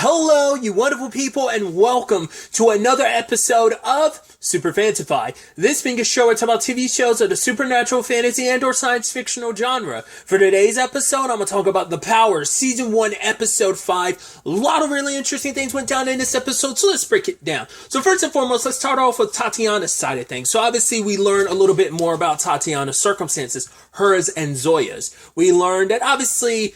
Hello, you wonderful people, and welcome to another episode of Super-Fanta-Fi. This being a show where I talk about TV shows of the supernatural, fantasy, and or science fictional genre. For today's episode, I'm going to talk about The Power, Season 1, Episode 5. A lot of really interesting things went down in this episode, so let's break it down. So first and foremost, let's start off with Tatiana's side of things. So obviously, we learn a little bit more about Tatiana's circumstances, hers and Zoya's. We learned that obviously,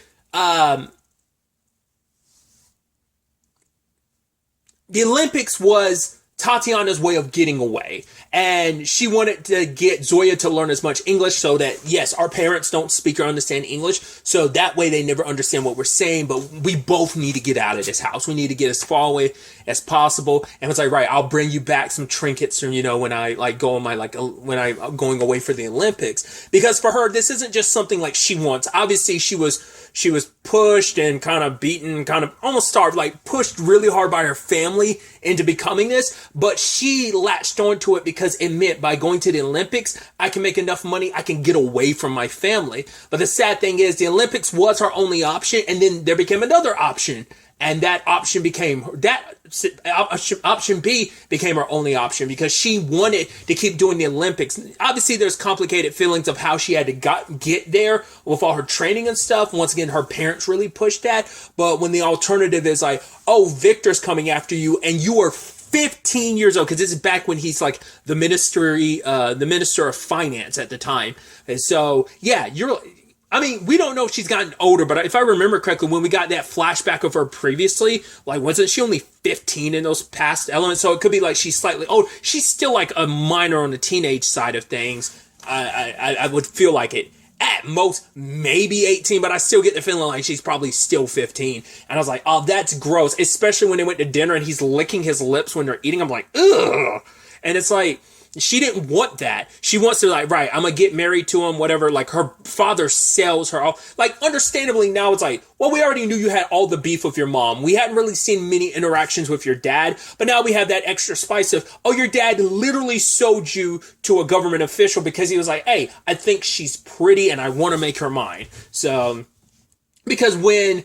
the Olympics was Tatiana's way of getting away, and she wanted to get Zoya to learn as much English so that, yes, our parents don't speak or understand English, so that way they never understand what we're saying, but we both need to get out of this house. We need to get as far away as possible. And it's like, right, I'll bring you back some trinkets from, when I go on my, when I'm going away for the Olympics, because for her, this isn't just something like she wants. Obviously, she was pushed and kind of beaten, kind of almost starved, pushed really hard by her family into becoming this, but she latched onto it because it meant by going to the Olympics, I can make enough money, I can get away from my family. But the sad thing is, the Olympics was her only option, and then there became another option. And that option option B became her only option because she wanted to keep doing the Olympics. Obviously, there's complicated feelings of how she had to get there with all her training and stuff. Once again, her parents really pushed that. But when the alternative is like, oh, Victor's coming after you and you are 15 years old, because this is back when he's like the minister of finance at the time. And so, yeah, we don't know if she's gotten older, but if I remember correctly, when we got that flashback of her previously, wasn't she only 15 in those past elements? So it could be like she's slightly old. She's still like a minor on the teenage side of things. I would feel like it. At most, maybe 18, but I still get the feeling like she's probably still 15. And I was like, oh, that's gross. Especially when they went to dinner and he's licking his lips when they're eating. I'm like, ugh. And it's like, she didn't want that. She wants to right, I'm going to get married to him, whatever. Her father sells her off. Understandably now it's like, well, we already knew you had all the beef with your mom. We hadn't really seen many interactions with your dad, but now we have that extra spice of, oh, your dad literally sold you to a government official because he was like, hey, I think she's pretty and I want to make her mine. So, because when,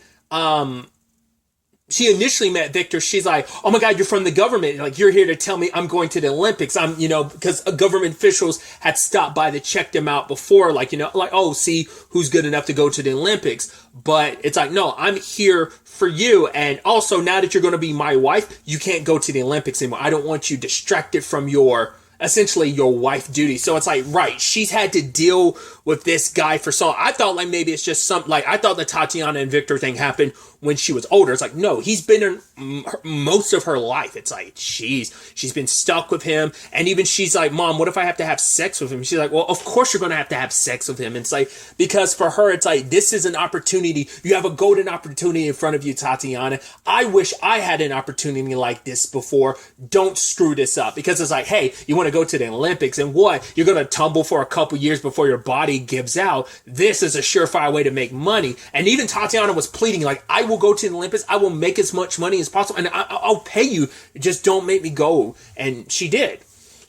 she initially met Victor, she's like, oh my God, you're from the government. You're here to tell me I'm going to the Olympics. Because government officials had stopped by to check them out before, oh, see who's good enough to go to the Olympics. But it's like, no, I'm here for you. And also, now that you're going to be my wife, you can't go to the Olympics anymore. I don't want you distracted from essentially your wife duty. So it's like, right, she's had to deal with this guy for so long. I thought maybe it's just I thought the Tatiana and Victor thing happened when she was older. It's like, no, he's been in most of her life. It's like, she's been stuck with him. And even she's like, Mom, what if I have to have sex with him? She's like, well, of course you're going to have sex with him. And it's like, because for her, it's like, this is an opportunity. You have a golden opportunity in front of you, Tatiana. I wish I had an opportunity like this before. Don't screw this up. Because it's like, hey, you want to go to the Olympics and what? You're going to tumble for a couple years before your body gives out. This is a surefire way to make money. And even Tatiana was pleading, I will go to the Olympics. I will make as much money as possible and I'll pay you. Just don't make me go. And she did.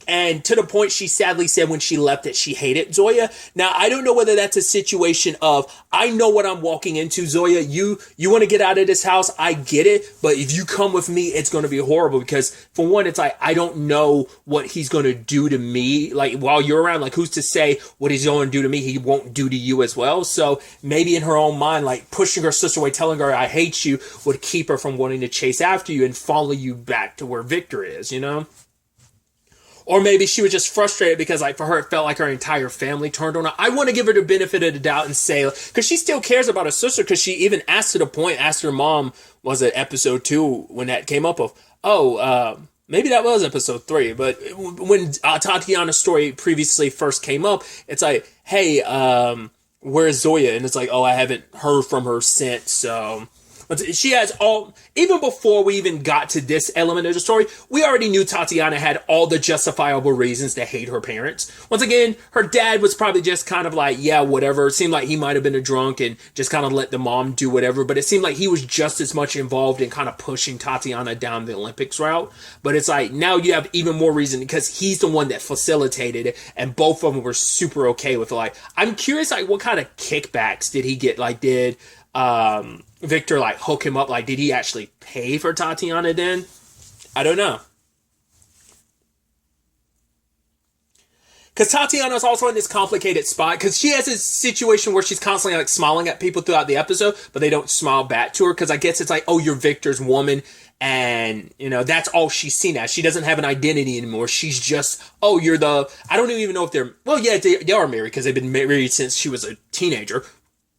And to the point she sadly said when she left that she hated Zoya. Now, I don't know whether that's a situation of, I know what I'm walking into, Zoya. You want to get out of this house. I get it. But if you come with me, it's going to be horrible because for one, it's like, I don't know what he's going to do to me. While you're around, who's to say what he's going to do to me, he won't do to you as well. So maybe in her own mind, pushing her sister away, telling her I hate you would keep her from wanting to chase after you and follow you back to where Victor is, Or maybe she was just frustrated because, for her, it felt like her entire family turned on her. I want to give her the benefit of the doubt and say, because she still cares about her sister, because she even asked her mom, was it episode 2 when that came up of, maybe that was episode 3, but when Tatiana's story previously first came up, it's like, hey, where's Zoya? And it's like, oh, I haven't heard from her since, so... But she has even before we even got to this element of the story, we already knew Tatiana had all the justifiable reasons to hate her parents. Once again, her dad was probably just kind of yeah, whatever. It seemed like he might have been a drunk and just kind of let the mom do whatever. But it seemed like he was just as much involved in kind of pushing Tatiana down the Olympics route. But it's now you have even more reason because he's the one that facilitated it. And both of them were super okay with it. I'm curious, what kind of kickbacks did he get? Did Victor like hook him up. Like, did he actually pay for Tatiana then? I don't know. Because Tatiana's also in this complicated spot because she has this situation where she's constantly like smiling at people throughout the episode, but they don't smile back to her because I guess it's like, oh, you're Victor's woman, and you know that's all she's seen as. She doesn't have an identity anymore. She's just, oh, you're the. I don't even know if they're. Well, yeah, they are married because they've been married since she was a teenager.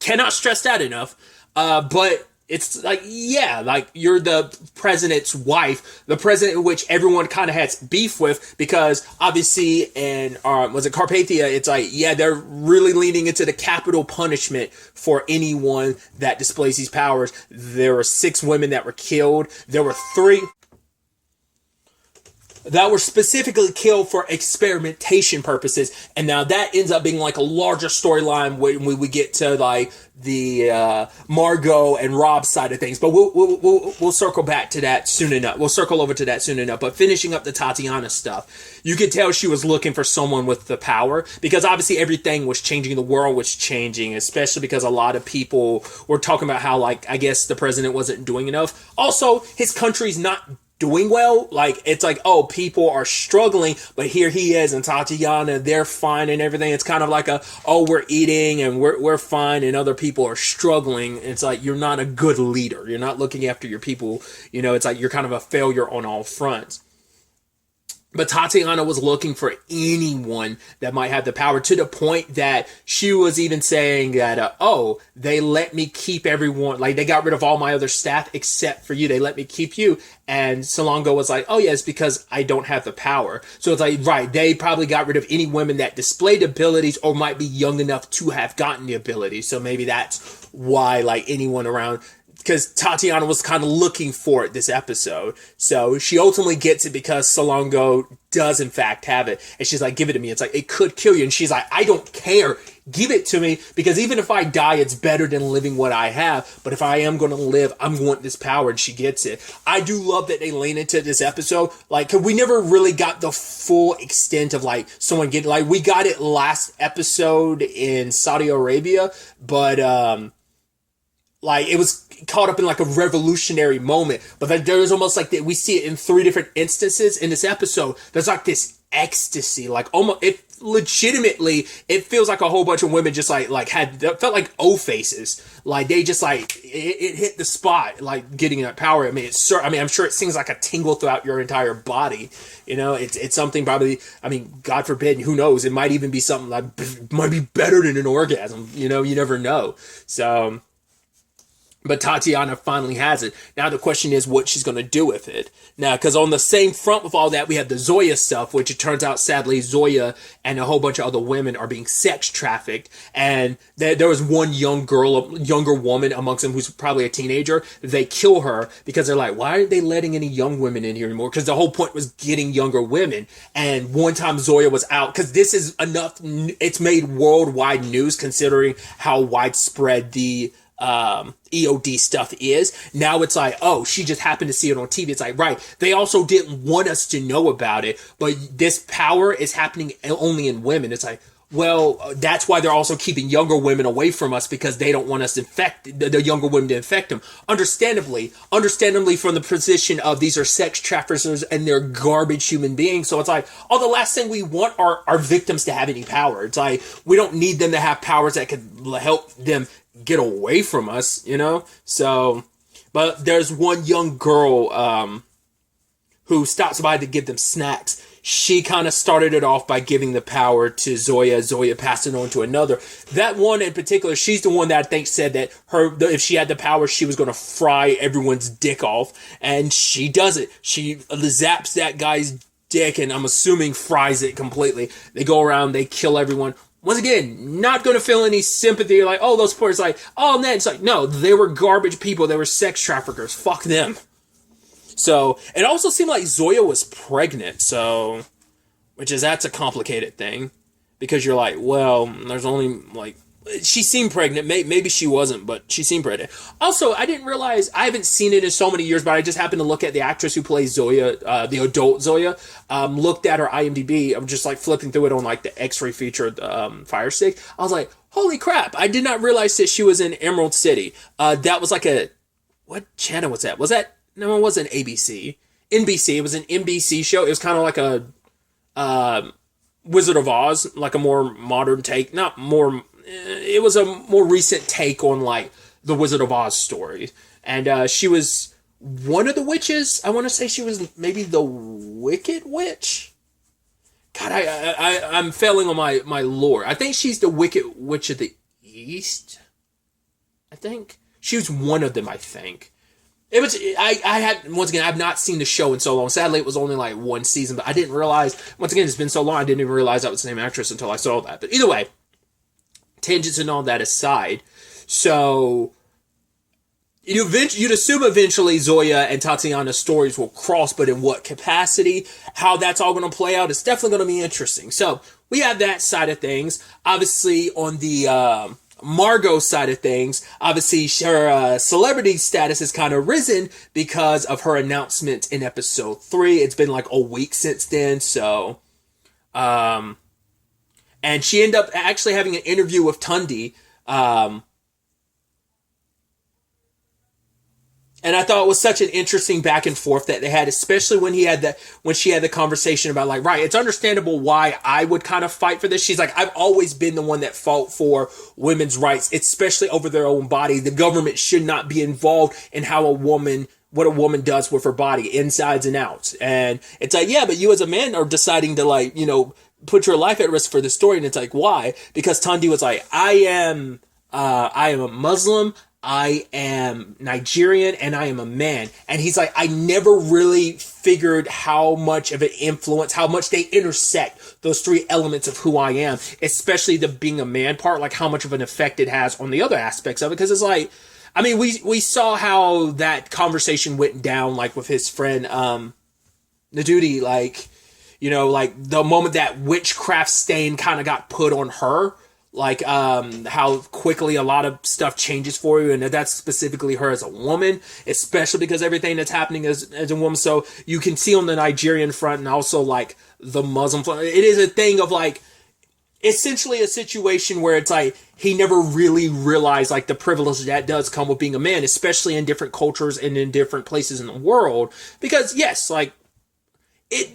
Cannot stress that enough. But it's like, yeah, like you're the president's wife, the president which everyone kind of has beef with because obviously in, was it Carpathia? It's like, yeah, they're really leaning into the capital punishment for anyone that displays these powers. There were 6 women that were killed. There were 3 that were specifically killed for experimentation purposes, and now that ends up being like a larger storyline when we get to like the Margot and Rob side of things. But we'll circle back to that soon enough. We'll circle over to that soon enough. But finishing up the Tatiana stuff, you could tell she was looking for someone with the power because obviously everything was changing. The world was changing, especially because a lot of people were talking about how like I guess the president wasn't doing enough. Also, his country's not doing well. Like it's like, oh, people are struggling, but here he is and Tatiana, they're fine and everything. It's kind of like a, oh, we're eating and we're fine and other people are struggling. It's like you're not a good leader. You're not looking after your people. You know, it's like you're kind of a failure on all fronts. But Tatiana was looking for anyone that might have the power to the point that she was even saying that, oh, they let me keep everyone, like they got rid of all my other staff except for you. They let me keep you. And Salongo was like, oh, yeah, it's because I don't have the power. So it's like, right, they probably got rid of any women that displayed abilities or might be young enough to have gotten the ability. So maybe that's why like anyone around, because Tatiana was kind of looking for it this episode. So she ultimately gets it because Salongo does in fact have it. And she's like, give it to me. It's like, it could kill you. And she's like, I don't care. Give it to me because even if I die, it's better than living what I have. But if I am going to live, I'm wanting this power, and she gets it. I do love that they lean into this episode. Like, cause we never really got the full extent of like someone getting, like we got it last episode in Saudi Arabia, but, like it was caught up in like a revolutionary moment, but then there's almost like that we see it in 3 different instances in this episode. There's like this ecstasy, like almost it legitimately. It feels like a whole bunch of women just like had felt like O faces, like they just like it hit the spot, like getting that power. I mean, I'm sure it seems like a tingle throughout your entire body. You know, it's something probably. I mean, God forbid, who knows? It might even be something that might be better than an orgasm. You know, you never know. So. But Tatiana finally has it. Now the question is what she's going to do with it. Now, because on the same front with all that, we have the Zoya stuff, which it turns out, sadly, Zoya and a whole bunch of other women are being sex trafficked. And there was one younger woman amongst them who's probably a teenager. They kill her because they're like, why aren't they letting any young women in here anymore? Because the whole point was getting younger women. And one time Zoya was out, because this is enough, it's made worldwide news considering how widespread the EOD stuff is. Now it's like, oh, she just happened to see it on TV. It's like, right, they also didn't want us to know about it, but this power is happening only in women. It's like, well, that's why they're also keeping younger women away from us, because they don't want us to infect the younger women to infect them. Understandably from the position of these are sex traffickers and they're garbage human beings. So it's like, oh, the last thing we want are our victims to have any power. It's like, we don't need them to have powers that could help them get away from us, you know? So, but there's one young girl who stops by to give them snacks. She kind of started it off by giving the power to Zoya. Zoya passed it on to another. That one in particular, she's the one that I think said that if she had the power, she was going to fry everyone's dick off. And she does it. She zaps that guy's dick and I'm assuming fries it completely. They go around, they kill everyone. Once again, not going to feel any sympathy. Like, oh, those poor. It's like, oh, man. It's like, no, they were garbage people. They were sex traffickers. Fuck them. So, it also seemed like Zoya was pregnant, so, that's a complicated thing, because you're like, well, there's only, like, she seemed pregnant, maybe she wasn't, but she seemed pregnant. Also, I didn't realize, I haven't seen it in so many years, but I just happened to look at the actress who plays Zoya, the adult Zoya, looked at her IMDb, I'm just, like, flipping through it on, like, the X-ray featured Fire Stick. I was like, Holy crap! I did not realize that she was in Emerald City. That was like a what channel was that? Was that no? It wasn't ABC. NBC. It was an NBC show. It was kind of like a Wizard of Oz, like a more modern take. Not more. It was a more recent take on like the Wizard of Oz story, and she was one of the witches. I want to say she was maybe the Wicked Witch. God, I'm failing on my lore. I think she's the Wicked Witch of the East. I think she was one of them. I think it was. I had once again. I've not seen the show in so long. Sadly, it was only like one season, but I didn't realize. Once again, it's been so long. I didn't even realize that was the same actress until I saw that. But either way, tangents and all that aside, so. You'd assume eventually Zoya and Tatiana's stories will cross, but in what capacity? How that's all going to play out is definitely going to be interesting. So we have that side of things. Obviously, on the Margot side of things, obviously her celebrity status has kind of risen because of her announcement in episode 3. It's been like a week since then. So, and she ended up actually having an interview with Tundi. And I thought it was such an interesting back and forth that they had, especially when she had the conversation about like, right, it's understandable why I would kind of fight for this. She's like, I've always been the one that fought for women's rights, especially over their own body. The government should not be involved in what a woman does with her body, insides and outs. And it's like, yeah, but you as a man are deciding to like, put your life at risk for this story. And it's like, why? Because Tundi was like, I am a Muslim. I am Nigerian and I am a man. And he's like, I never really figured how much of an influence, how much they intersect those 3 elements of who I am, especially the being a man part, like how much of an effect it has on the other aspects of it. Because it's like, I mean, we saw how that conversation went down, like with his friend, Nadudi, like, like the moment that witchcraft stain kind of got put on her. Like, how quickly a lot of stuff changes for you. And that's specifically her as a woman, especially because everything that's happening as a woman. So you can see on the Nigerian front and also like the Muslim front, it is a thing of like, essentially a situation where it's like, he never really realized like the privilege that does come with being a man, especially in different cultures and in different places in the world. Because yes, like,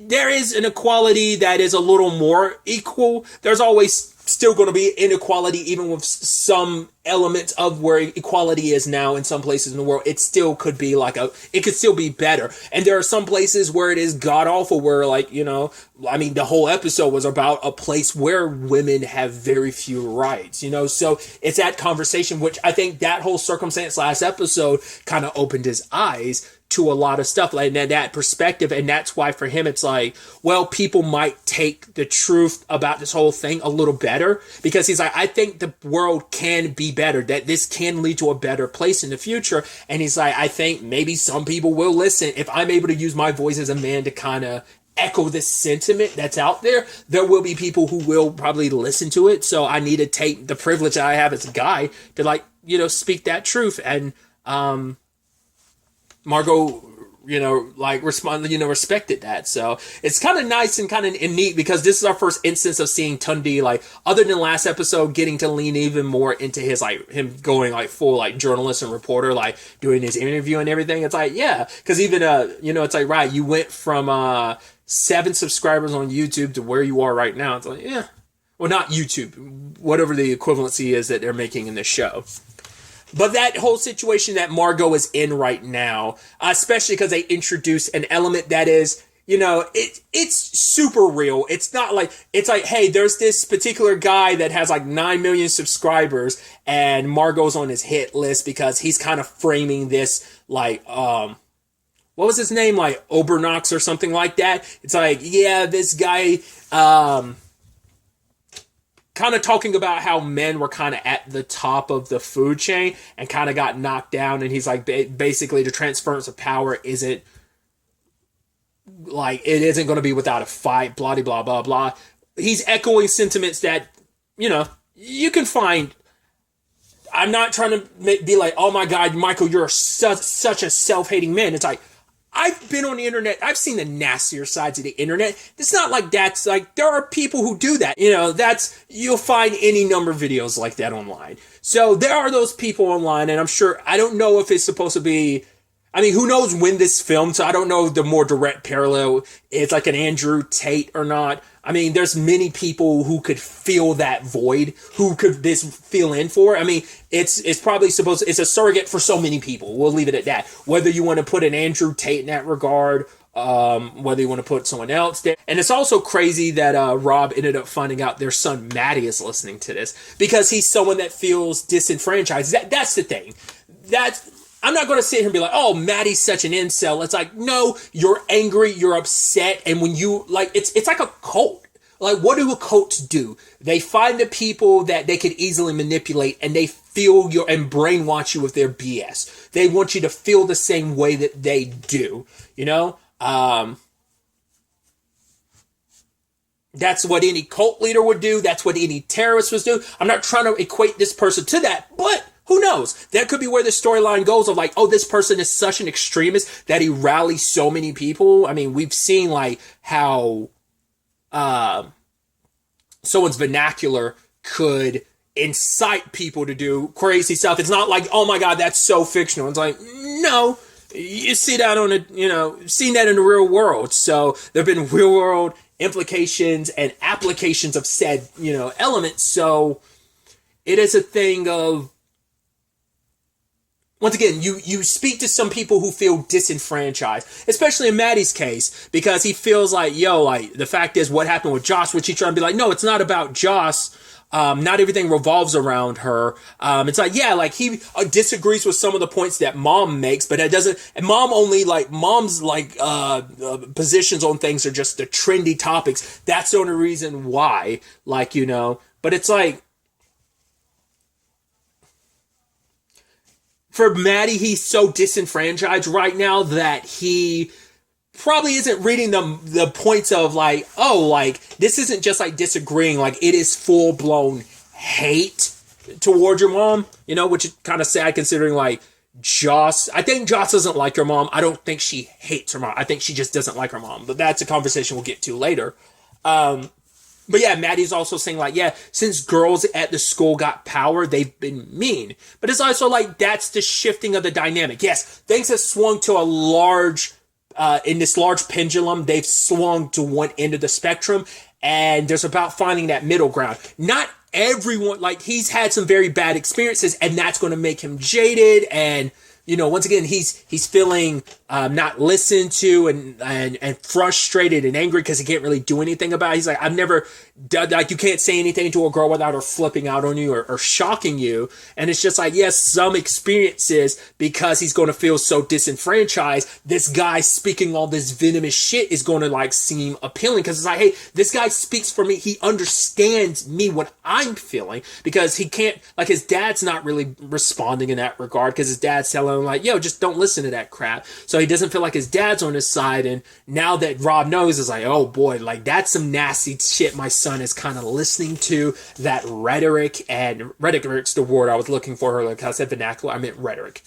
there is an equality that is a little more equal. There's always still going to be inequality, even with some elements of where equality is now in some places in the world. It still could be it could still be better. And there are some places where it is god awful, where I mean, the whole episode was about a place where women have very few rights, so it's that conversation, which I think that whole circumstance last episode kind of opened his eyes to a lot of stuff, like that perspective. And that's why for him it's like, well, people might take the truth about this whole thing a little better, because he's like, I think the world can be better, that this can lead to a better place in the future. And he's like, I think maybe some people will listen if I'm able to use my voice as a man to kind of echo this sentiment that's out there. There will be people who will probably listen to it. So I need to take the privilege that I have as a guy to speak that truth. And Margot, respected that. So it's kind of nice and kind of neat, because this is our first instance of seeing Tundi, like, other than last episode, getting to lean even more into his, like, him going, like, full, like, journalist and reporter, like, doing his interview and everything. It's like, yeah, because even, it's like, right, you went from 7 subscribers on YouTube to where you are right now. It's like, yeah. Well, not YouTube, whatever the equivalency is that they're making in this show. But that whole situation that Margot is in right now, especially because they introduce an element that is, it's super real. It's not like, it's like, hey, there's this particular guy that has like 9 million subscribers, and Margot's on his hit list because he's kind of framing this like, what was his name? Like Obernox or something like that. It's like, yeah, this guy, kind of talking about how men were kind of at the top of the food chain and kind of got knocked down. And he's like, basically the transference of power isn't like, it isn't going to be without a fight, blah, blah, blah, blah. He's echoing sentiments that, you can find. I'm not trying to be like, oh my God, Michael, you're such a self-hating man. It's like, I've been on the internet. I've seen the nastier sides of the internet. It's not like that's like, there are people who do that. You'll find any number of videos like that online. So there are those people online, and I'm sure, I don't know if it's supposed to be, I mean, who knows when this filmed, so I don't know the more direct parallel. It's like an Andrew Tate or not. I mean, there's many people who could fill that void, who could this fill in for. I mean, it's probably it's a surrogate for so many people. We'll leave it at that. Whether you want to put an Andrew Tate in that regard, whether you want to put someone else there. And it's also crazy that Rob ended up finding out their son Maddie is listening to this, because he's someone that feels disenfranchised. That's the thing. I'm not going to sit here and be like, oh, Maddie's such an incel. It's like, no, you're angry, you're upset. And when you, like, it's like a cult. Like, what do cults do? They find the people that they could easily manipulate, and they feel and brainwash you with their BS. They want you to feel the same way that they do, That's what any cult leader would do. That's what any terrorist would do. I'm not trying to equate this person to that, but who knows? That could be where the storyline goes of like, oh, this person is such an extremist that he rallies so many people. I mean, we've seen like how someone's vernacular could incite people to do crazy stuff. It's not like, oh my God, that's so fictional. It's like, no, you see that seen that in the real world. So there have been real world implications and applications of said, elements. So it is a thing of, once again, you speak to some people who feel disenfranchised, especially in Maddie's case, because he feels like, the fact is what happened with Joss, which he's trying to be like, no, it's not about Joss. Not everything revolves around her. It's like, yeah, like he disagrees with some of the points that mom makes, but it doesn't, and mom's positions on things are just the trendy topics. That's the only reason why, but it's like, for Maddie, he's so disenfranchised right now that he probably isn't reading the points of like, oh, like, this isn't just like disagreeing, like it is full-blown hate toward your mom, which is kind of sad considering like Joss, I think Joss doesn't like her mom. I don't think she hates her mom. I think she just doesn't like her mom, but that's a conversation we'll get to later. But yeah, Maddie's also saying like, yeah, since girls at the school got power, they've been mean. But it's also like, that's the shifting of the dynamic. Yes, things have swung to a large, in this large pendulum, they've swung to one end of the spectrum. And there's about finding that middle ground. Not everyone, like he's had some very bad experiences, and that's going to make him jaded. And, once again, he's feeling not listened to and frustrated and angry because he can't really do anything about it. He's like, I've never done, like, you can't say anything to a girl without her flipping out on you or shocking you. And it's just like, yes, some experiences, because he's going to feel so disenfranchised, this guy speaking all this venomous shit is going to like seem appealing, because it's like, hey, this guy speaks for me. He understands me, what I'm feeling, because he can't, like, his dad's not really responding in that regard, because his dad's telling him like, yo, just don't listen to that crap. So he doesn't feel like his dad's on his side. And now that Rob knows, is like, oh boy, like that's some nasty shit my son is kind of listening to, that rhetoric. And rhetoric's the word I was looking for. Like I said vernacular, I meant rhetoric.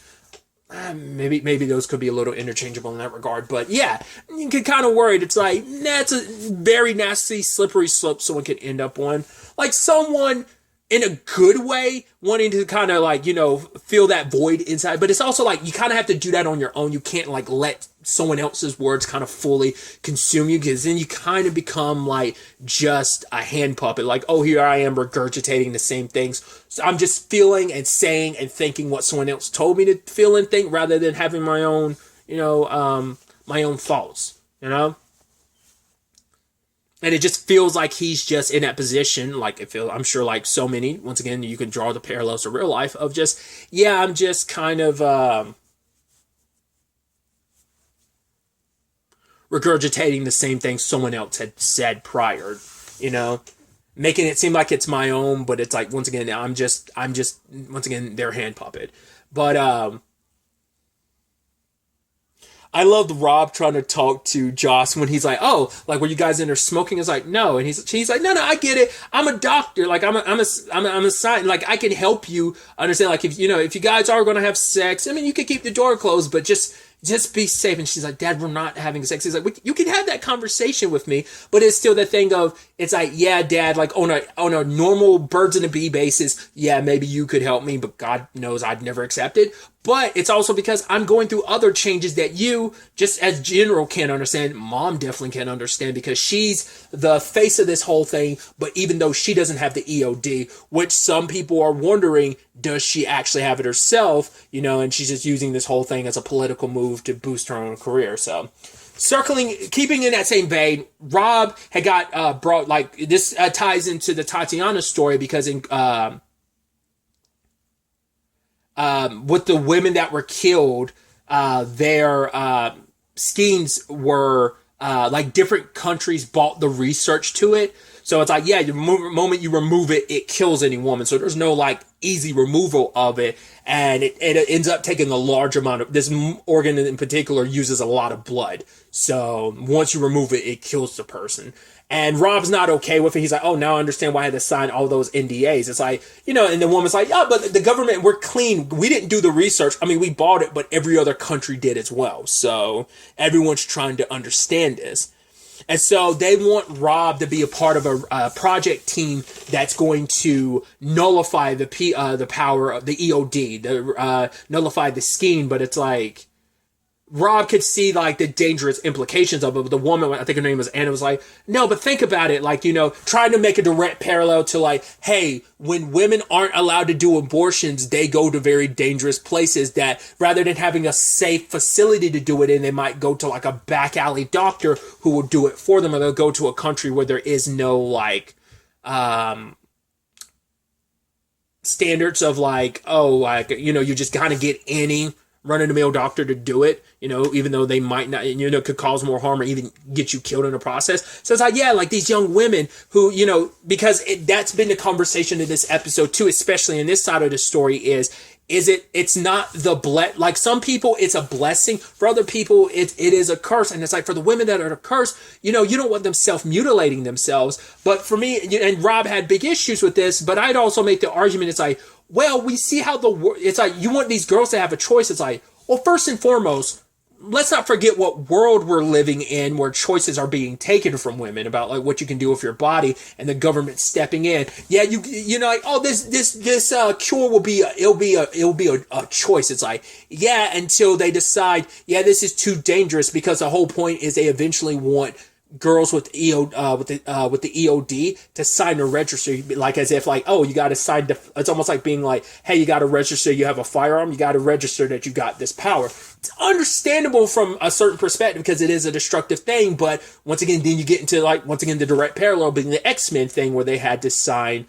Maybe those could be a little interchangeable in that regard. But yeah, you get kind of worried. It's like, that's a very nasty, slippery slope someone could end up on. Like someone in a good way, wanting to kind of like, fill that void inside. But it's also like, you kind of have to do that on your own. You can't like let someone else's words kind of fully consume you, because then you kind of become like just a hand puppet. Like, oh, here I am regurgitating the same things. So I'm just feeling and saying and thinking what someone else told me to feel and think, rather than having my own, my own thoughts, And it just feels like he's just in that position, like I'm sure like so many, once again, you can draw the parallels to real life of just, yeah, I'm just kind of regurgitating the same thing someone else had said prior, making it seem like it's my own, but it's like, once again, I'm just once again, their hand puppet. But I loved Rob trying to talk to Joss when he's like, oh, like, were you guys in there smoking? It's like, no. And he's like, no, I get it. I'm a doctor. Like, I'm a scientist. Like, I can help you understand. Like, if you guys are going to have sex, I mean, you can keep the door closed, but just, just be safe. And she's like, Dad, we're not having sex. He's like, you can have that conversation with me, but it's still the thing of, it's like, yeah, Dad, like on a normal birds and a bee basis, yeah, maybe you could help me, but God knows I'd never accept it. But it's also because I'm going through other changes that you, just as general, can't understand. Mom definitely can't understand because she's the face of this whole thing. But even though she doesn't have the EOD, which some people are wondering, does she actually have it herself? You know, and she's just using this whole thing as a political move to boost her own career. So, keeping in that same vein, Rob had got brought, like, this ties into the Tatiana story because in with the women that were killed, their schemes were like different countries bought the research to it. So it's like, yeah, the moment you remove it, it kills any woman. So there's no like easy removal of it. And it ends up taking a large amount of, this organ in particular uses a lot of blood. So once you remove it, it kills the person. And Rob's not okay with it. He's like, oh, now I understand why I had to sign all those NDAs. It's like, you know, and the woman's like, yeah, but the government, we're clean. We didn't do the research. I mean, we bought it, but every other country did as well. So everyone's trying to understand this. And so they want Rob to be a part of a project team that's going to nullify the power of the EOD, nullify the scheme. But it's like, Rob could see like the dangerous implications of it. But the woman, I think her name was Anna, was like, no, but think about it. Like, you know, trying to make a direct parallel to like, hey, when women aren't allowed to do abortions, they go to very dangerous places that rather than having a safe facility to do it in, they might go to like a back alley doctor who will do it for them, or they'll go to a country where there is no like, standards of like, oh, like, you know, you just kind of get any run-of-the-mill doctor to do it, you know, even though they might not, you know, could cause more harm or even get you killed in the process. So it's like, yeah, like these young women who, you know, because that's been the conversation in this episode too, especially in this side of the story it's not like some people it's a blessing, for other people it is a curse. And it's like, for the women that are a curse, you know, you don't want them self-mutilating themselves. But for me, and Rob had big issues with this, but I'd also make the argument, it's like, well, we see how it's like, you want these girls to have a choice. It's like, well, first and foremost, let's not forget what world we're living in, where choices are being taken from women about like what you can do with your body, and the government stepping in. Yeah, you know, like, oh, this cure will be a choice. It's like, yeah, until they decide, yeah, this is too dangerous, because the whole point is they eventually want girls with the EOD to sign a register, like as if like, oh, you got to sign. It's almost like being like, hey, you got to register. You have a firearm. You got to register that you got this power. It's understandable from a certain perspective because it is a destructive thing. But once again, then you get into like, once again, the direct parallel being the X-Men thing where they had to sign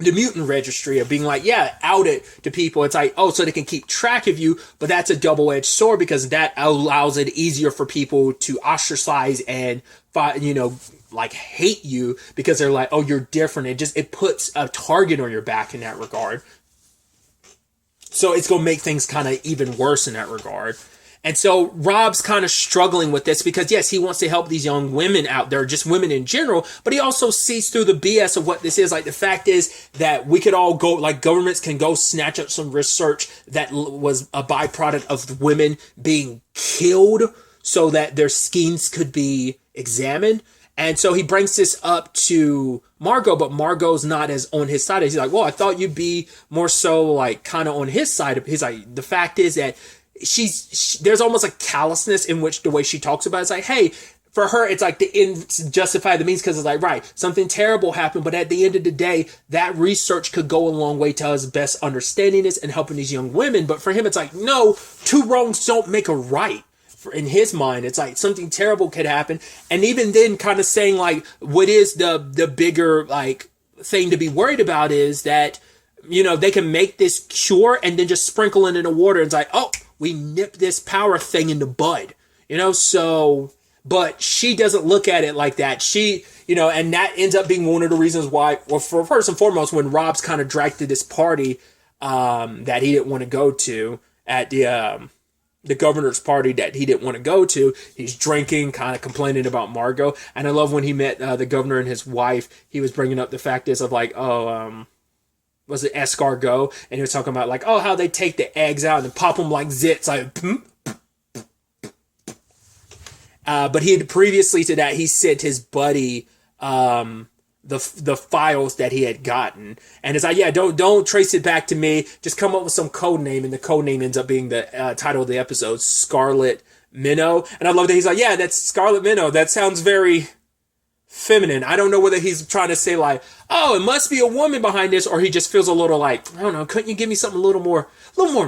the mutant registry, of being like, yeah, out it to people. It's like, oh, so they can keep track of you, but that's a double-edged sword, because that allows it easier for people to ostracize and, you know, like hate you, because they're like, oh, you're different. It puts a target on your back in that regard. So it's going to make things kind of even worse in that regard. And so Rob's kind of struggling with this because, yes, he wants to help these young women out there, just women in general, but he also sees through the BS of what this is. Like, the fact is that we could all go, like, governments can go snatch up some research that was a byproduct of women being killed so that their schemes could be examined. And so he brings this up to Margot, but Margot's not as on his side. He's like, well, I thought you'd be more so like kind of on his side. He's like, the fact is that there's almost a callousness in which the way she talks about it. It's like, hey, for her, it's like the ends justify the means, because it's like, right, something terrible happened, but at the end of the day, that research could go a long way to us best understanding this and helping these young women. But for him, it's like, no, two wrongs don't make a right. In his mind, it's like something terrible could happen. And even then, kind of saying like, what is the bigger like thing to be worried about is that, you know, they can make this cure and then just sprinkle it in the water. It's like, oh, we nip this power thing in the bud, you know? So, but she doesn't look at it like that. She, you know, and that ends up being one of the reasons why, well, for first and foremost, when Rob's kind of dragged to this party, that he didn't want to go to at the governor's party that he didn't want to go to, he's drinking, kind of complaining about Margot. And I love when he met the governor and his wife, he was bringing up the fact is of like, oh, was it escargot, and he was talking about like, oh, how they take the eggs out and pop them like zits, like. But he had previously to that, he sent his buddy the files that he had gotten, and it's like, yeah, don't trace it back to me. Just come up with some code name, and the code name ends up being the title of the episode, Scarlet Minnow. And I love that he's like, yeah, that's Scarlet Minnow. That sounds very feminine. I don't know whether he's trying to say like, oh, it must be a woman behind this, or he just feels a little like, I don't know, couldn't you give me something a little more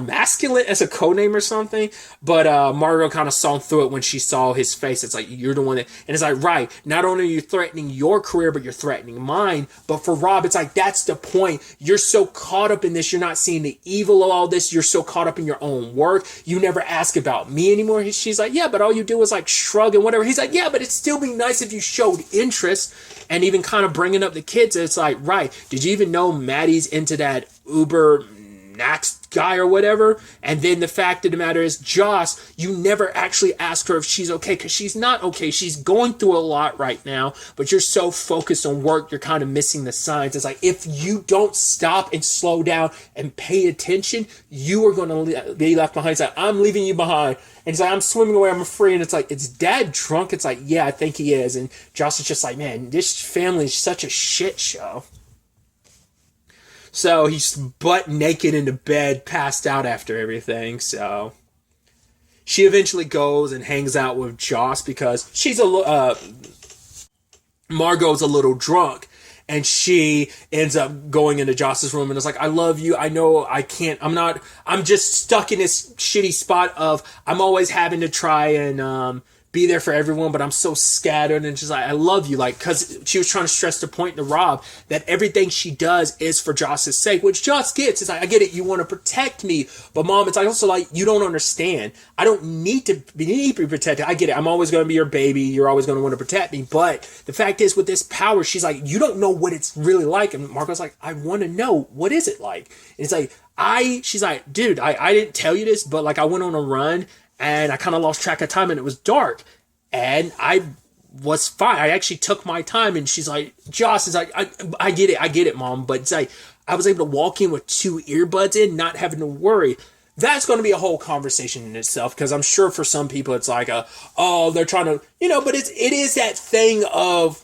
masculine as a codename or something? But Margot kind of saw through it when she saw his face. It's like, you're the one that, and it's like, right, not only are you threatening your career, but you're threatening mine. But for Rob, it's like, that's the point. You're so caught up in this, you're not seeing the evil of all this. You're so caught up in your own work. You never ask about me anymore. She's like, yeah, but all you do is like shrug and whatever. He's like, yeah, but it'd still be nice if you showed interest. And even kind of bringing up the kids. It's like, right, did you even know Maddie's into that Uber Nax guy or whatever? And then the fact of the matter is, Joss, you never actually ask her if she's okay, because she's not okay. She's going through a lot right now, but you're so focused on work, you're kind of missing the signs. It's like, if you don't stop and slow down and pay attention, you are going to be left behind. It's like, I'm leaving you behind. And he's like, I'm swimming away, I'm free. And it's like, is Dad drunk? It's like, yeah, I think he is. And Joss is just like, man, this family is such a shit show. So he's butt naked in the bed, passed out after everything. So she eventually goes and hangs out with Joss because she's Margot's a little drunk. And she ends up going into Joss's room and is like, I love you. I know I can't, I'm just stuck in this shitty spot of, I'm always having to try and be there for everyone, but I'm so scattered. And she's like, I love you. Like, cause she was trying to stress the point to Rob that everything she does is for Joss's sake, which Joss gets. It's like, I get it. You want to protect me, but Mom, it's like also like, you don't understand. I don't need to be protected. I get it. I'm always going to be your baby. You're always going to want to protect me. But the fact is, with this power, she's like, you don't know what it's really like. And Marco's like, I want to know, what is it like? And it's like, she's like, dude, I didn't tell you this, but like I went on a run and I kind of lost track of time and it was dark and I was fine. I actually took my time. And she's like, Joss is like, I get it, Mom. But it's like, I was able to walk in with 2 earbuds in, not having to worry. That's going to be a whole conversation in itself, because I'm sure for some people it's like, they're trying to, but it is that thing of,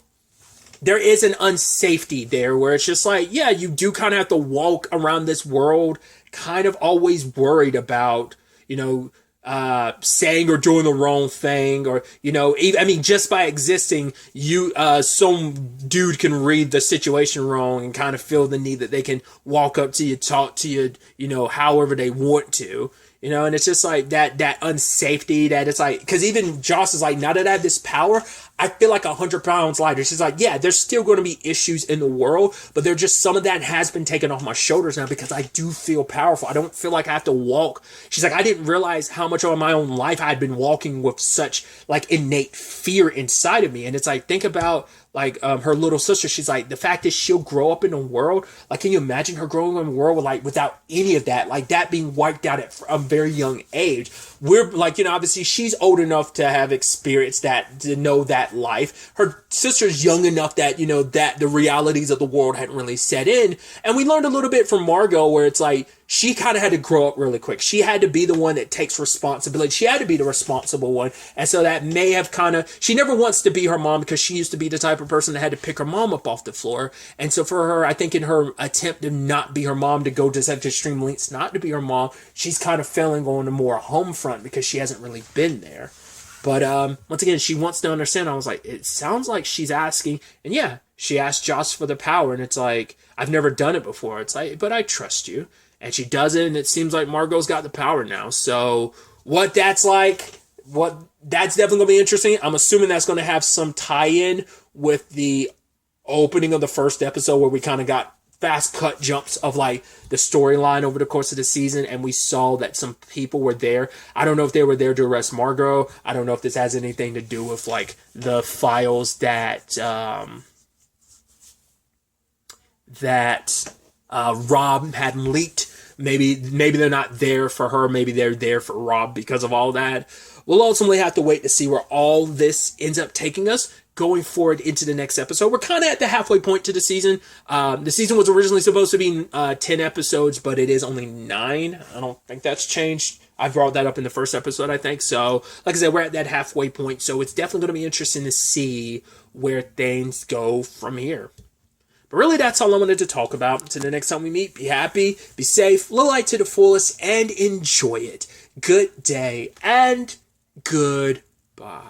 there is an unsafety there where it's just like, yeah, you do kind of have to walk around this world kind of always worried about, saying or doing the wrong thing, or just by existing, some dude can read the situation wrong and kind of feel the need that they can walk up to you, talk to you, however they want to, and it's just like that unsafety that it's like, because even Joss is like, now that I have this power, I feel like 100 pounds lighter. She's like, yeah, there's still going to be issues in the world, but there's just some of that has been taken off my shoulders now because I do feel powerful. I don't feel like I have to walk. She's like, I didn't realize how much of my own life I had been walking with such like innate fear inside of me. And it's like, think about like her little sister. She's like, the fact is she'll grow up in a world. Like, can you imagine her growing up in a world with like without any of that, like that being wiped out at a very young age? We're like, obviously she's old enough to have experienced that, to know that life. Her sister's young enough that, that the realities of the world hadn't really set in. And we learned a little bit from Margot where it's like, she kind of had to grow up really quick. She had to be the one that takes responsibility. She had to be the responsible one. And so that may have she never wants to be her mom because she used to be the type of person that had to pick her mom up off the floor. And so for her, I think in her attempt to not be her mom, to go to such extreme lengths not to be her mom, she's kind of failing on a more home front because she hasn't really been there. But once again, she wants to understand. I was like, it sounds like she's asking. And yeah, she asked Joss for the power. And it's like, I've never done it before. It's like, but I trust you. And she does it, and it seems like Margot's got the power now. So what that's like, that's definitely going to be interesting. I'm assuming that's going to have some tie-in with the opening of the first episode where we kind of got fast cut jumps of like the storyline over the course of the season, and we saw that some people were there. I don't know if they were there to arrest Margot. I don't know if this has anything to do with like the files that Rob had leaked Maybe they're not there for her. Maybe they're there for Rob because of all that. We'll ultimately have to wait to see where all this ends up taking us going forward into the next episode. We're kind of at the halfway point to the season. The season was originally supposed to be 10 episodes, but it is only 9. I don't think that's changed. I brought that up in the first episode, I think. So, like I said, we're at that halfway point. So it's definitely going to be interesting to see where things go from here. But really, that's all I wanted to talk about. Until the next time we meet, be happy, be safe, live life to the fullest, and enjoy it. Good day, and goodbye.